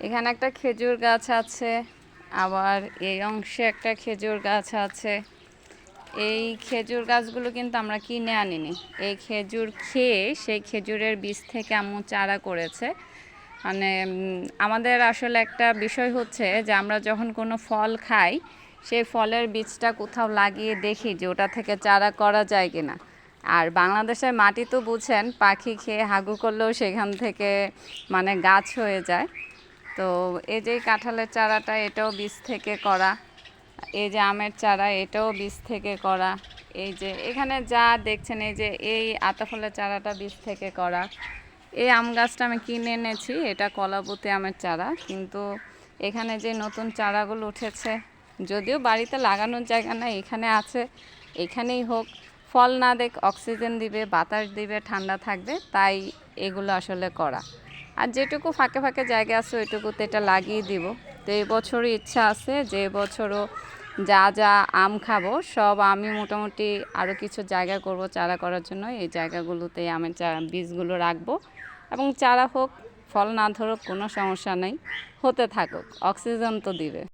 এখানে একটা খেজুর গাছ আছে, আবার এই অংশে একটা খেজুর গাছ আছে। এই খেজুর গাছগুলো কিন্তু আমরা কিনে আনিনি, এই খেজুর খেয়ে সেই খেজুরের বীজ থেকে আম্মু চারা করেছে। মানে আমাদের আসলে একটা বিষয় হচ্ছে যে আমরা যখন কোনো ফল খাই সেই ফলের বীজটা কোথাও লাগিয়ে দেখি যে ওটা থেকে চারা করা যায় কিনা। আর বাংলাদেশের মাটি তো বুঝেন, পাখি খেয়ে হাগু করলেও সেখান থেকে মানে গাছ হয়ে যায়। তো এই যে কাঁঠালের চারাটা, এটাও বীজ থেকে করা। এই যে আমের চারা, এটাও বীজ থেকে করা। এই যে এখানে যা দেখছেন, এই যে এই আতাফলের চারাটা বীজ থেকে করা। এই আম গাছটা আমি কিনে এনেছি, এটা কলাবতী আমের চারা। কিন্তু এখানে যে নতুন চারাগুলো উঠেছে, যদিও বাড়িতে লাগানোর জায়গা নাই, এখানে আছে, এখানেই হোক, ফল না দেখ অক্সিজেন দিবে, বাতাস দিবে, ঠান্ডা থাকবে, তাই এগুলো আসলে করা। আর যেটুকু ফাঁকে ফাঁকে জায়গা আছে ওইটুকুতে এটা লাগিয়ে দিব। তো এই বছরই ইচ্ছা আছে যে এবছরও যা যা আম খাবো সব আমি মোটামুটি আরও কিছু জায়গা করব চারা করার জন্য। এই জায়গাগুলোতে আমের বীজগুলো রাখবো এবং চারা হোক, ফল না ধরুক কোনো সমস্যা নেই, হতে থাকুক, অক্সিজেন তো দিবে।